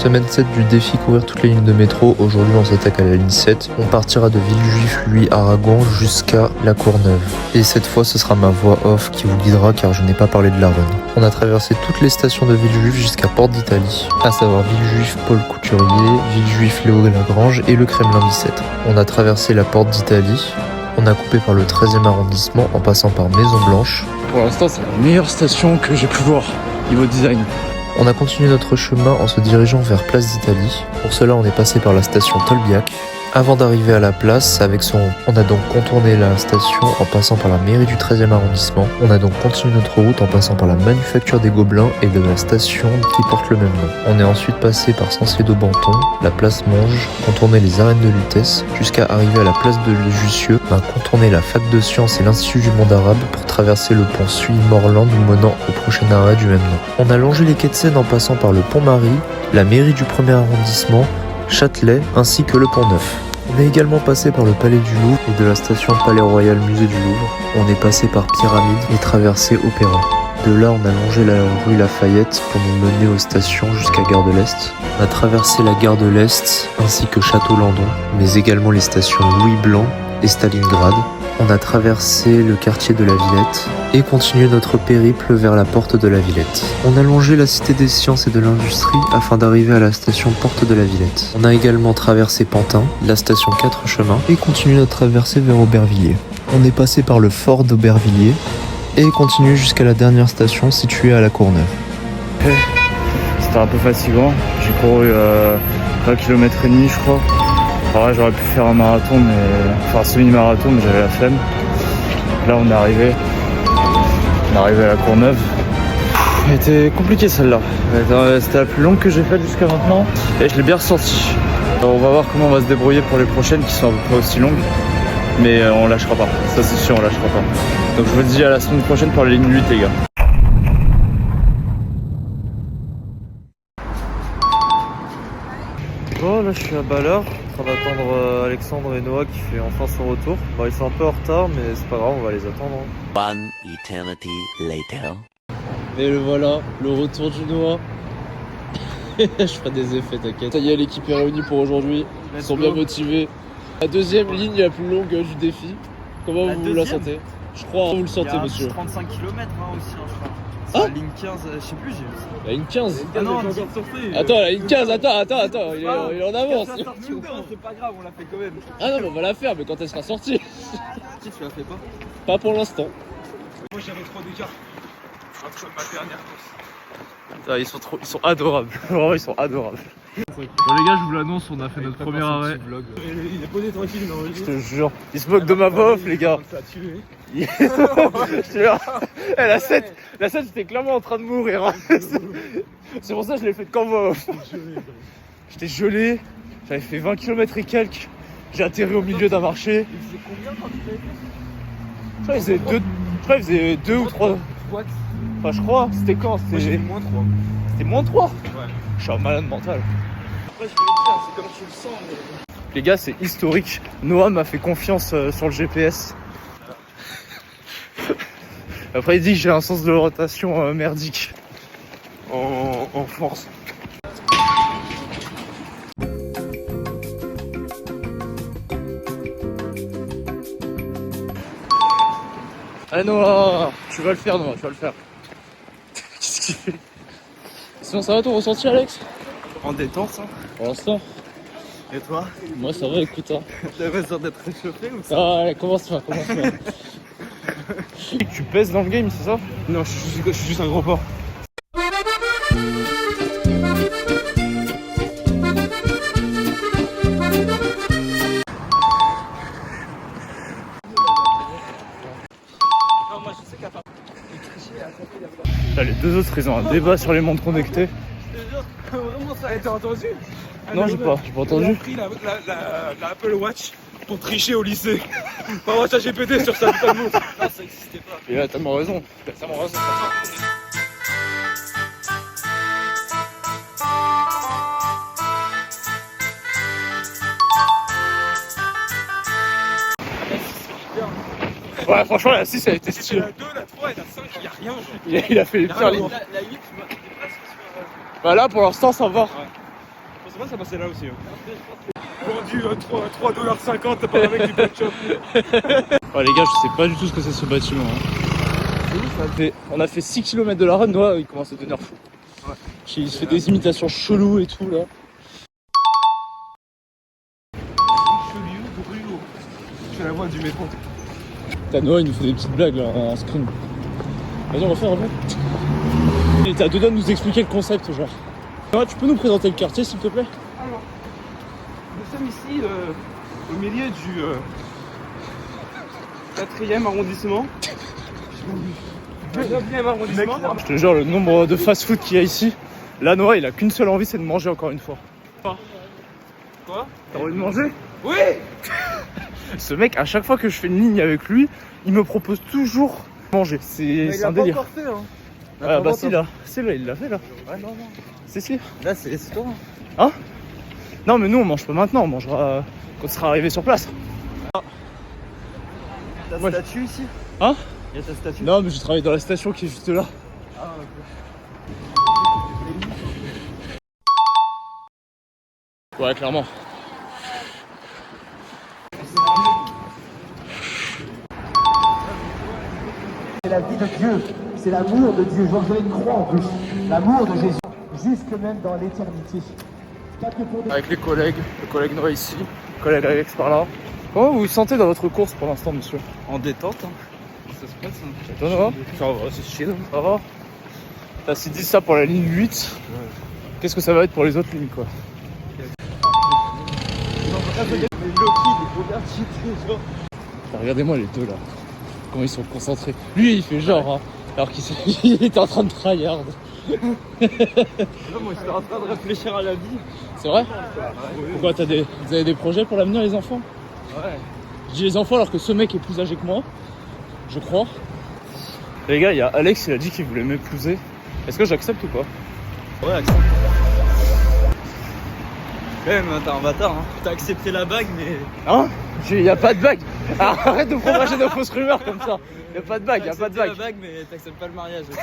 Semaine 7 du défi courir toutes les lignes de métro. Aujourd'hui on s'attaque à la ligne 7. On partira de Villejuif, lui Aragon jusqu'à La Courneuve. Et cette fois ce sera ma voix off qui vous guidera car je n'ai pas parlé de la run. On a traversé toutes les stations de Villejuif jusqu'à Porte d'Italie, à savoir Villejuif Paul Couturier, Villejuif Léo Lagrange et le Kremlin Bicêtre. On a traversé la Porte d'Italie. On a coupé par le 13e arrondissement en passant par Maison Blanche. Pour l'instant c'est la meilleure station que j'ai pu voir niveau design. On a continué notre chemin en se dirigeant vers Place d'Italie. Pour cela, on est passé par la station Tolbiac. Avant d'arriver à la place, on a donc contourné la station en passant par la mairie du 13e arrondissement. On a donc continué notre route en passant par la manufacture des Gobelins et de la station qui porte le même nom. On est ensuite passé par Sancier-d'Aubenton, la place Monge, contourné les arènes de Lutèce, jusqu'à arriver à la place de Jussieu. On a contourné la fac de sciences et l'Institut du monde arabe pour traverser le pont Suy-Morland nous menant au prochain arrêt du même nom. On a longé les quais de Seine en passant par le pont Marie, la mairie du 1er arrondissement, Châtelet ainsi que le pont Neuf. On est également passé par le Palais du Louvre et de la station Palais Royal Musée du Louvre. On est passé par Pyramide et traversé Opéra. De là, on a longé la rue Lafayette pour nous mener aux stations jusqu'à Gare de l'Est. On a traversé la Gare de l'Est ainsi que Château-Landon, mais également les stations Louis Blanc et Stalingrad. On a traversé le quartier de la Villette et continué notre périple vers la porte de la Villette. On a longé la cité des sciences et de l'industrie afin d'arriver à la station porte de la Villette. On a également traversé Pantin, la station 4 chemins et continué notre traversée vers Aubervilliers. On est passé par le fort d'Aubervilliers et continué jusqu'à la dernière station située à La Courneuve. C'était un peu fatigant, j'ai couru 1 km et demi je crois. Alors j'aurais pu faire un marathon, un semi-marathon, mais j'avais la flemme. Là on est arrivé à La Courneuve. Elle était compliquée celle-là. C'était la plus longue que j'ai faite jusqu'à maintenant et je l'ai bien ressenti. On va voir comment on va se débrouiller pour les prochaines qui sont à peu près aussi longues. Mais on lâchera pas, ça c'est sûr on lâchera pas. Donc je vous dis à la semaine prochaine pour les lignes 8 les gars. Bon là je suis à Ballard, en train d'attendre Alexandre et Noah qui fait enfin son retour. Bon ils sont un peu en retard mais c'est pas grave, on va les attendre. One eternity later. Et le voilà, le retour du Noah. Je ferai des effets, t'inquiète. Ça y est, l'équipe est réunie pour aujourd'hui. Ils sont bien motivés. La deuxième ligne la plus longue du défi. Comment vous la sentez? Je crois que vous le sentez, monsieur. 35 km aussi, je crois. Ah la ligne 15, je sais plus, j'ai vu ça. La ligne 15. Ah non, attends, la ligne 15, attends, il est en avance. C'est pas grave, on l'a fait quand même. Ah non, mais on va la faire, mais quand elle sera sortie. Qui tu la fais pas? Pas pour l'instant. Moi j'avais trop d'écart. Je crois que c'est ma dernière course. Ah, ils sont adorables. Vraiment, ils sont adorables. Bon les gars, je vous l'annonce, on a fait notre premier arrêt. Il est posé tranquille, non? Je te jure, ils se moquent de ma voix off les gars. Je te jure. La 7 j'étais clairement en train de mourir. Hein. C'est pour ça que je l'ai fait de qu'en voix off. J'étais gelé, j'avais fait 20 km et quelques. J'ai atterri au milieu d'un marché. Il faisait combien quand tu Je crois qu'il faisait 2 ou 3. What? Enfin je crois, c'était quand? Moi j'ai mis moins 3. C'était moins 3. Ouais. Je suis un malade mental. Après je peux le dire, c'est comme tu le sens. Mais... Les gars, c'est historique. Noah m'a fait confiance sur le GPS. Après, il dit que j'ai un sens de rotation merdique en force. Allez Noah, tu vas le faire Noah, tu vas le faire. Qu'est-ce qu'il fait? Sinon ça va ton ressenti Alex? En détente, ça. Pour l'instant. Et toi? Moi ça va, écoute. Hein. T'as besoin d'être réchauffé ou ça? Ah allez, commence pas. Tu pèses dans le game, c'est ça? Non, je suis juste un gros porc. Là, les deux autres, ils ont un débat sur les montres connectées. Vraiment, ça a été entendu? Non, j'ai pas entendu. J'ai pris la Apple Watch pour tricher au lycée. Pas moi, GPT sur sa putain de montre. Non, ça existait pas. Et là, t'as tellement raison. Ouais, franchement, la 6 elle a été stylée. La 2, la 3 et la 5, y'a rien. Genre. Il a fait les pires lignes. La 8, t'es presque sur. Bah là, pour l'instant, ça va. Ouais. C'est pas ça passait là aussi. Vendu 3,50$ par un mec du pet shop. Ouais les gars, je sais pas du tout ce que c'est ce bâtiment. On a fait 6 km de la run, ouais, il commence à devenir fou. Ouais. Il se fait des imitations cheloues et tout là. Je fais la voix du métro. Noah il nous fait des petites blagues là en screen. Vas-y on va faire un peu. Il était à deux doigts de nous expliquer le concept genre. Noah, tu peux nous présenter le quartier s'il te plaît? Alors, nous sommes ici au milieu du 4e arrondissement. 9e arrondissement. Je te jure, le nombre de fast-food qu'il y a ici, là Noah il a qu'une seule envie, c'est de manger encore une fois. Quoi? T'as envie de manger? Oui. Ce mec, à chaque fois que je fais une ligne avec lui, il me propose toujours manger. C'est un délire. Fait, hein. Ah bah si là, c'est là, il l'a fait là. Ouais, non. Si. Là c'est toi. Hein? Non mais nous on mange pas maintenant, on mangera quand on sera arrivé sur place. Ta Ouais. statue ici? Hein? Il y a ta statue? Non mais je travaille dans la station qui est juste là. Ah ok. Ouais clairement. C'est la vie de Dieu, c'est l'amour de Dieu. Je vois que vous avez une croix en plus. L'amour de Jésus, jusque même dans l'éternité. Pas que pour des... Avec les collègues, le collègue Noah ici, le collègue Alex par là. Comment vous vous sentez dans votre course pour l'instant monsieur? En détente, hein. Ça se passe. Hein. Et toi Noah? Ça va, c'est chill. Ça va? T'as si dit ça pour la ligne 8, qu'est-ce que ça va être pour les autres lignes quoi? Regardez-moi les deux là, comment ils sont concentrés. Lui il fait genre, hein, alors qu'il était en train de tryhard. Non, moi j'étais en train de réfléchir à la vie. C'est vrai? Pourquoi vous avez des projets pour l'avenir les enfants? Ouais. Je dis les enfants alors que ce mec est plus âgé que moi, je crois. Les gars, il y a Alex, il a dit qu'il voulait m'épouser. Est-ce que j'accepte ou pas? Ouais, accepte. Ouais, mais t'es un bâtard, hein. T'as accepté la bague, mais. Hein? Il y a pas de bague. Arrête de propager de fausses rumeurs comme ça. Il y a pas de bague, il y a pas de bague. la bague, mais t'acceptes pas le mariage. Okay.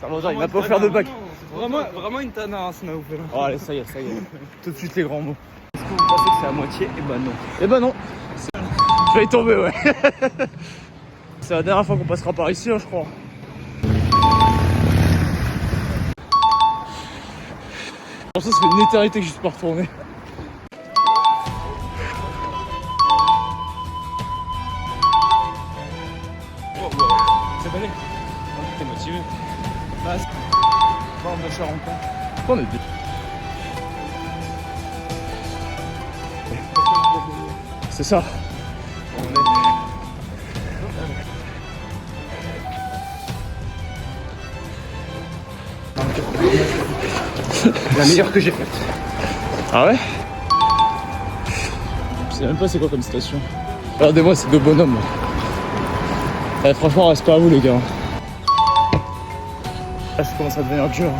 Ça va, il m'a pas offert de bague. Vraiment une tana, hein, ce m'a offert. Oh, allez, ça y est. Tout de suite les grands mots. Est-ce que vous pensez que c'est à moitié? Eh ben non. Eh ben non. Je vais y tomber, ouais. C'est la dernière fois qu'on passera par ici, hein, je crois. Pour ça fait une éternité que je suis pas retourné. C'est pas né. T'es motivé. Bah, on va se rencontrer. Pourquoi on est deux? C'est ça. La meilleure que j'ai faite. Ah ouais? Je sais même pas c'est quoi comme station. Regardez-moi ces deux bonhommes là. Eh, franchement reste pas à vous les gars. Là ça commence à devenir dur.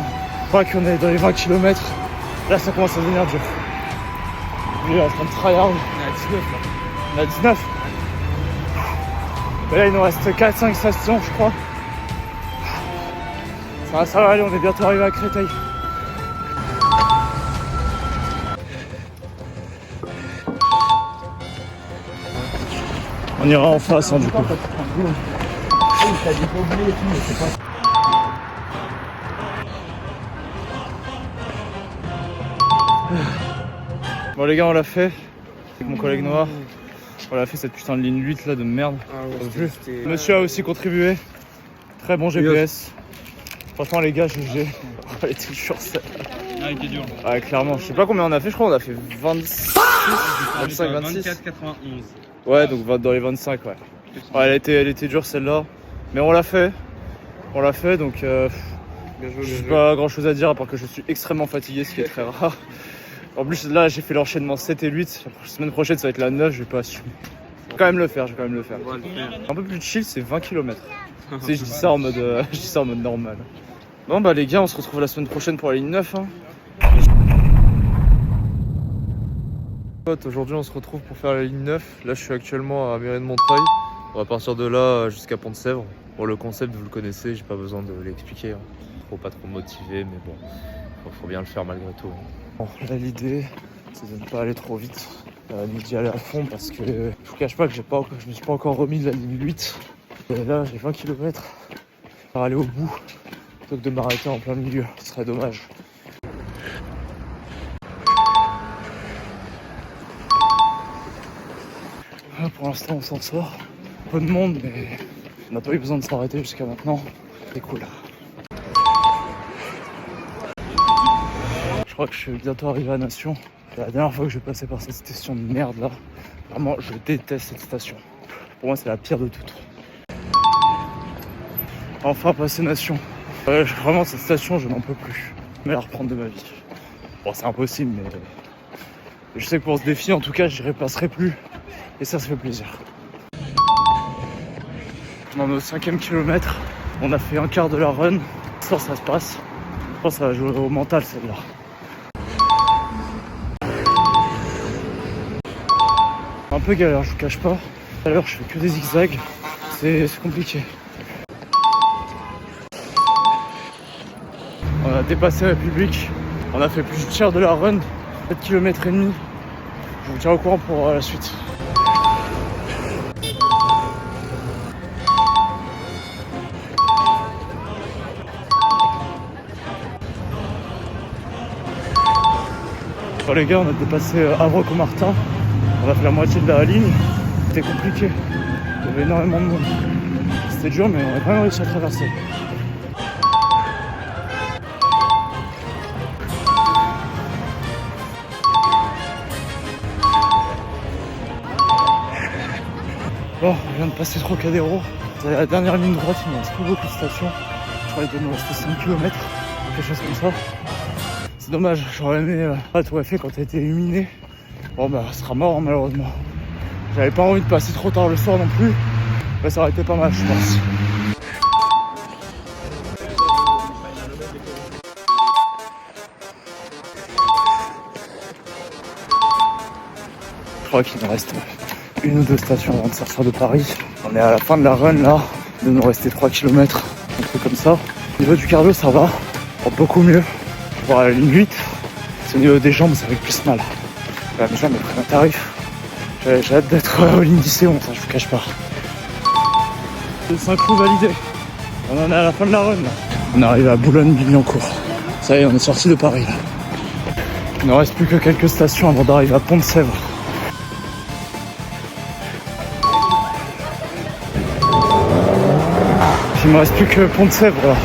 Je crois qu'on est dans les 20 km. Là ça commence à devenir dur. Lui il est en train de tryhard. On est à 19 là. On a 19. Et là il nous reste 4-5 stations je crois. Ça va aller, on est bientôt arrivé à Créteil. On ira en face hein, du coup. Bon les gars on l'a fait avec mon collègue Noah. On l'a fait cette putain de ligne 8 là de merde. Monsieur a aussi contribué. Très bon GPS. Franchement les gars GG. Elle était dure celle. Ah, il était dur. Ouais clairement. Je sais pas combien on a fait, je crois on a fait 26, 25, 26. 24,91. Ouais donc dans les 25 ouais. Ouais elle était dure celle-là. Mais on l'a fait. On l'a fait donc j'ai pas grand chose à dire à part que je suis extrêmement fatigué, ce qui est très rare. En plus là j'ai fait l'enchaînement 7 et 8. La semaine prochaine ça va être la 9, je vais pas assumer. Je vais quand même le faire. Un peu plus chill, c'est 20 km. Tu sais, je dis ça en mode normal. Bon bah les gars, on se retrouve la semaine prochaine pour la ligne 9 hein. Aujourd'hui on se retrouve pour faire la ligne 9. Là je suis actuellement à Mairie de Montreuil. On va partir de là jusqu'à Pont-de-Sèvres. Bon le concept vous le connaissez, j'ai pas besoin de l'expliquer hein. Faut pas trop motiver mais bon, faut bien le faire malgré tout. Bon, là l'idée c'est de ne pas aller trop vite, ni d'y aller à fond parce que je vous cache pas que je me suis pas encore remis de la ligne 8. Et là j'ai 20 km pour aller au bout plutôt que de m'arrêter en plein milieu, ce serait dommage. Là, pour l'instant on s'en sort, peu de monde mais on n'a pas eu besoin de s'arrêter jusqu'à maintenant, c'est cool. Je crois que je suis bientôt arrivé à Nation. C'est la dernière fois que je vais passer par cette station de merde là. Vraiment, je déteste cette station. Pour moi, c'est la pire de toutes. Enfin, passer Nation. Vraiment, cette station, je n'en peux plus. Mais la reprendre de ma vie. Bon, c'est impossible, mais je sais que pour ce défi, en tout cas, j'y repasserai plus. Et ça fait plaisir. Dans notre 5e kilomètre, on a fait un quart de la run. Ça se passe. Je pense que ça va jouer au mental celle-là. Un peu galère, je vous cache pas. Tout à l'heure, je fais que des zigzags. C'est compliqué. On a dépassé la République. On a fait plus du tiers de la run. 7 km et demi. Je vous tiens au courant pour la suite. Bon, les gars, on a dépassé Havre-Commartin. On a fait la moitié de la ligne. C'était compliqué. Il y avait énormément de monde. C'était dur, mais on a quand même réussi à traverser. Bon, on vient de passer Trocadéro. C'est la dernière ligne droite, il ne reste plus beaucoup de stations. Je crois qu'il doit nous rester 5 km, quelque chose comme ça. C'est dommage, j'aurais aimé pas tout fait quand elle a été illuminée. Bon bah, ça sera mort malheureusement. J'avais pas envie de passer trop tard le soir non plus. Mais ça aurait été pas mal, je pense. Je crois qu'il nous reste une ou deux stations avant de sortir de Paris. On est à la fin de la run là. Il doit nous rester 3 km, un truc comme ça. Au niveau du cardio, ça va. Beaucoup mieux. Pour la ligne 8, c'est au niveau des jambes, ça fait plus mal. Mes jambes elles prennent un tarif. J'ai hâte d'être aux lignes 10 et 11, ça je vous cache pas. Le Saint-Cloud validé. On en est à la fin de la run là. On est arrivé à Boulogne-Billancourt. Ça y est, on est sorti de Paris là. Il ne reste plus que quelques stations avant d'arriver à Pont-de-Sèvres. Il me reste plus que Pont-de-Sèvres là.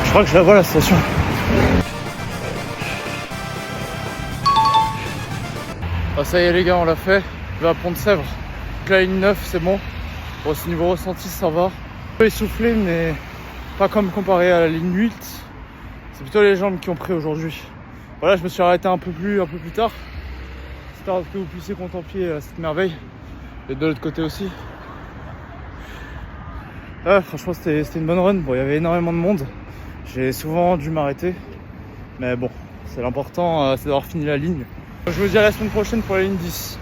Je crois que je la vois la station. Ah, ça y est les gars, on l'a fait. Je vais à Pont-de-Sèvres. La ligne 9, c'est bon. Bon, ce niveau ressenti, ça va. Un peu essoufflé, mais pas comme comparé à la ligne 8. C'est plutôt les jambes qui ont pris aujourd'hui. Voilà, je me suis arrêté un peu plus tard. Histoire que vous puissiez contempler cette merveille. Et de l'autre côté aussi. Ah, franchement, c'était une bonne run. Bon, il y avait énormément de monde. J'ai souvent dû m'arrêter. Mais bon, c'est l'important, c'est d'avoir fini la ligne. Je vous dis à la semaine prochaine pour la ligne 10.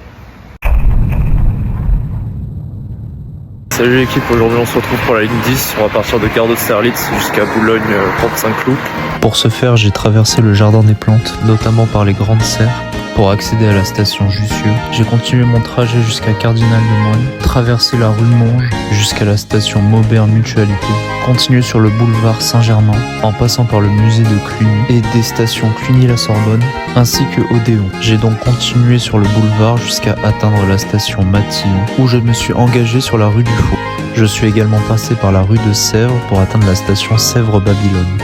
Salut l'équipe, aujourd'hui on se retrouve pour la ligne 10. On va partir de Gare d'Austerlitz jusqu'à Boulogne-Pont-Saint-Cloud. Pour ce faire, j'ai traversé le jardin des plantes, notamment par les grandes serres. Pour accéder à la station Jussieu, j'ai continué mon trajet jusqu'à Cardinal-Lemoine, traversé la rue Monge jusqu'à la station Maubert Mutualité, continué sur le boulevard Saint-Germain en passant par le musée de Cluny et des stations Cluny-la-Sorbonne ainsi que Odéon. J'ai donc continué sur le boulevard jusqu'à atteindre la station Mathilde où je me suis engagé sur la rue du Faux. Je suis également passé par la rue de Sèvres pour atteindre la station Sèvres-Babylone.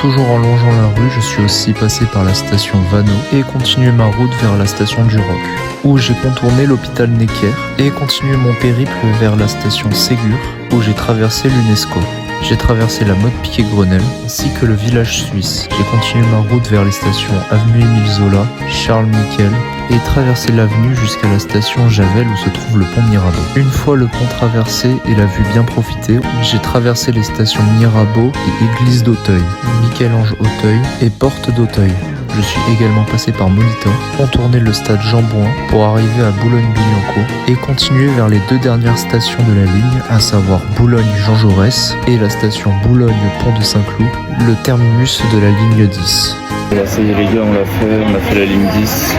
Toujours en longeant la rue, je suis aussi passé par la station Vanneau et continué ma route vers la station du Roc, où j'ai contourné l'hôpital Necker et continué mon périple vers la station Ségur, où j'ai traversé l'UNESCO. J'ai traversé la Motte Piquet-Grenelle ainsi que le village suisse. J'ai continué ma route vers les stations Avenue Émile Zola, Charles Miquel et traversé l'avenue jusqu'à la station Javel où se trouve le pont Mirabeau. Une fois le pont traversé et la vue bien profitée, j'ai traversé les stations Mirabeau et Église d'Auteuil, Michel-Ange-Auteuil et Porte d'Auteuil. Je suis également passé par Molitor, contourné le stade Jean-Bouin pour arriver à Boulogne-Billancourt et continuer vers les deux dernières stations de la ligne, à savoir Boulogne-Jean Jaurès et la station Boulogne-Pont de Saint-Cloud, le terminus de la ligne 10. Là, ça y est les gars, on a fait la ligne 10.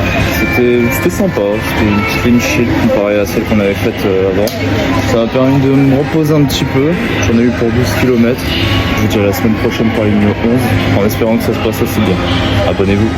C'était sympa, c'était une petite ligne chill comparée à celle qu'on avait faite avant. Ça m'a permis de me reposer un petit peu. J'en ai eu pour 12 km. Je vous dirai la semaine prochaine pour la ligne 11, en espérant que ça se passe aussi bien. Abonnez-vous.